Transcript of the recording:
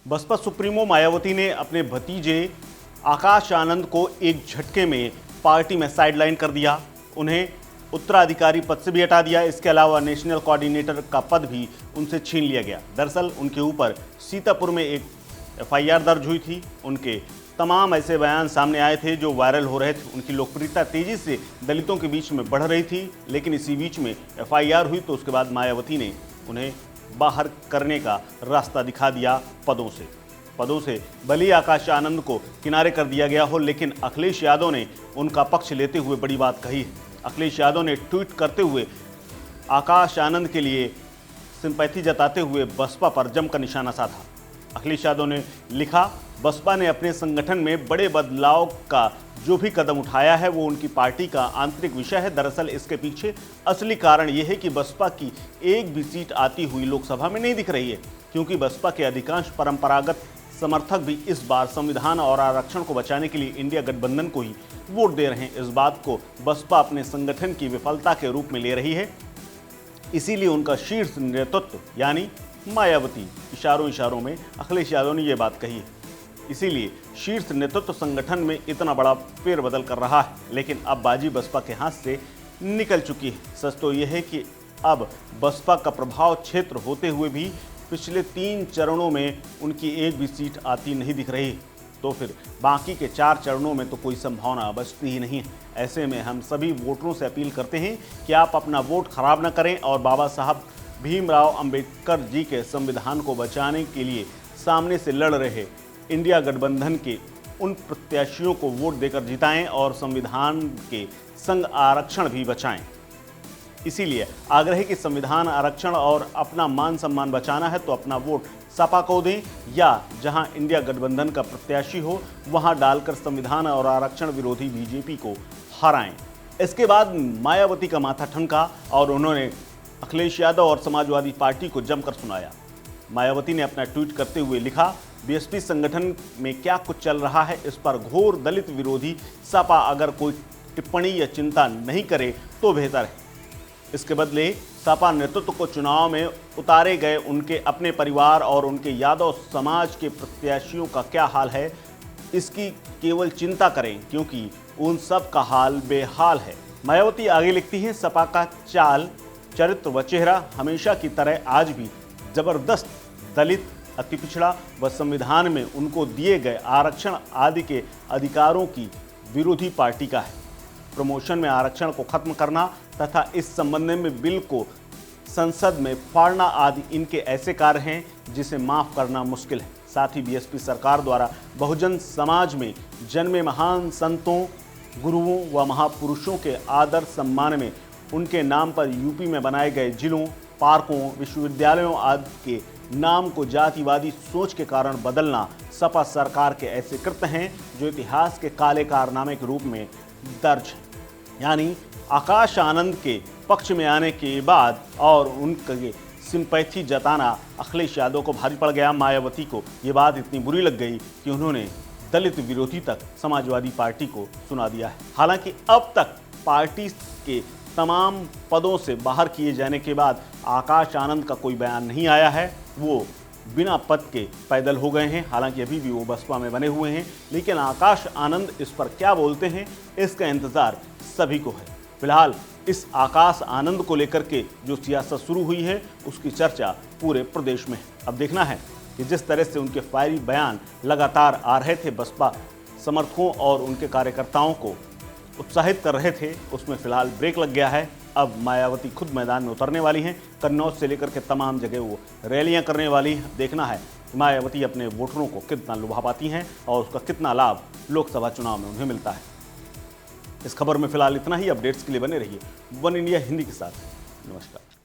Baspa supremo Mayawati ने अपने भतीजे आकाश आनंद को एक झटके में पार्टी में साइडलाइन कर दिया। उन्हें उत्तराधिकारी पद से भी हटा दिया। इसके अलावा नेशनल कोऑर्डिनेटर का पद भी उनसे छीन लिया गया। दरअसल उनके ऊपर सीतापुर में एक एफआईआर दर्ज हुई थी। उनके तमाम ऐसे बयान सामने आए थे जो वायरल हो रहे थे। उनकी लोकप्रियता तेजी से दलितों के बीच में बढ़ रही थी, लेकिन इसी बीच में एफआईआर हुई तो उसके बाद मायावती ने उन्हें बाहर करने का रास्ता दिखा दिया पदों से भले ही आकाश आनंद को किनारे कर दिया गया हो, लेकिन अखिलेश यादव ने उनका पक्ष लेते हुए बड़ी बात कही है। अखिलेश यादव ने ट्वीट करते हुए आकाश आनंद के लिए सिंपैथी जताते हुए बसपा पर जमकर निशाना साधा। अखिलेश यादव ने लिखा, बसपा ने अपने संगठन में बड़े बदलाव का जो भी कदम उठाया है वो उनकी पार्टी का आंतरिक विषय है। दरअसल इसके पीछे असली कारण ये है कि बसपा की एक भी सीट आती हुई लोकसभा में नहीं दिख रही है, क्योंकि बसपा के अधिकांश परंपरागत समर्थक भी इस बार संविधान और आरक्षण को बचाने के लिए इंडिया गठबंधन को ही वोट दे रहे हैं। इस बात को बसपा अपने संगठन की विफलता के रूप में ले रही है। इसीलिए उनका शीर्ष नेतृत्व यानी मायावती, इशारों में अखिलेश यादव ने यह बात कही है। इसीलिए शीर्ष नेतृत्व संगठन में इतना बड़ा फेरबदल कर रहा है, लेकिन अब बाजी बसपा के हाथ से निकल चुकी है। सच तो यह है कि अब बसपा का प्रभाव क्षेत्र होते हुए भी पिछले 3 चरणों में उनकी एक भी सीट आती नहीं दिख रही, तो फिर बाकी के 4 चरणों में तो कोई संभावना बचती ही नहीं है। ऐसे में हम सभी वोटरों से अपील करते हैं कि आप अपना वोट खराब न करें और बाबा साहब भीमराव अंबेडकर जी के संविधान को बचाने के लिए सामने से लड़ रहे इंडिया गठबंधन के उन प्रत्याशियों को वोट देकर जिताएं और संविधान के संग आरक्षण भी बचाएं। इसीलिए आग्रह है कि संविधान, आरक्षण और अपना मान सम्मान बचाना है तो अपना वोट सपा को दें या जहां इंडिया गठबंधन का प्रत्याशी हो वहां डालकर संविधान और आरक्षण विरोधी बीजेपी को हराएं। इसके बाद मायावती का माथा ठनका और उन्होंने अखिलेश यादव और समाजवादी पार्टी को जमकर सुनाया। मायावती ने अपना ट्वीट करते हुए लिखा, बीएसपी संगठन में क्या कुछ चल रहा है इस पर घोर दलित विरोधी सपा अगर कोई टिप्पणी या चिंता नहीं करे तो बेहतर है। इसके बदले सपा नेतृत्व को चुनाव में उतारे गए उनके अपने परिवार और उनके यादव समाज के प्रत्याशियों का क्या हाल है इसकी केवल चिंता करें, क्योंकि उन सब का हाल बेहाल है। मायावती आगे लिखती हैं, सपा का चाल, चरित्र व चेहरा हमेशा की तरह आज भी जबरदस्त दलित, अति पिछड़ा व संविधान में उनको दिए गए आरक्षण आदि के अधिकारों की विरोधी पार्टी का है। प्रमोशन में आरक्षण को खत्म करना तथा इस संबंध में बिल को संसद में फाड़ना आदि इनके ऐसे कार्य हैं जिसे माफ करना मुश्किल है। साथ ही बीएसपी सरकार द्वारा बहुजन समाज में जन्मे महान संतों, गुरुओं व महापुरुषों के आदर सम्मान में उनके नाम पर यूपी में बनाए गए जिलों, पार्कों, विश्वविद्यालयों आदि के नाम को जातिवादी सोच के कारण बदलना सपा सरकार के ऐसे कृत्य हैं जो इतिहास के काले कारनामे के रूप में दर्ज है। यानी आकाश आनंद के पक्ष में आने के बाद और उनके सिंपैथी जताना अखिलेश यादव को भारी पड़ गया। मायावती को ये बात इतनी बुरी लग गई कि उन्होंने दलित विरोधी तक समाजवादी पार्टी को सुना दिया है। हालांकि अब तक पार्टी के तमाम पदों से बाहर किए जाने के बाद आकाश आनंद का कोई बयान नहीं आया है। वो बिना पद के पैदल हो गए हैं। हालांकि अभी भी वो बसपा में बने हुए हैं, लेकिन आकाश आनंद इस पर क्या बोलते हैं इसका इंतजार सभी को है। फिलहाल इस आकाश आनंद को लेकर के जो सियासत शुरू हुई है उसकी चर्चा पूरे प्रदेश में है। अब देखना है कि जिस तरह से उनके फायरी बयान लगातार आ रहे थे, बसपा समर्थकों और उनके कार्यकर्ताओं को उत्साहित कर रहे थे, उसमें फिलहाल ब्रेक लग गया है। अब मायावती खुद मैदान में उतरने वाली हैं। कन्नौज से लेकर के तमाम जगह वो रैलियां करने वाली हैं। देखना है मायावती अपने वोटरों को कितना लुभा पाती हैं और उसका कितना लाभ लोकसभा चुनाव में उन्हें मिलता है। इस खबर में फिलहाल इतना ही। अपडेट्स के लिए बने रहिए वन इंडिया हिंदी के साथ। नमस्कार।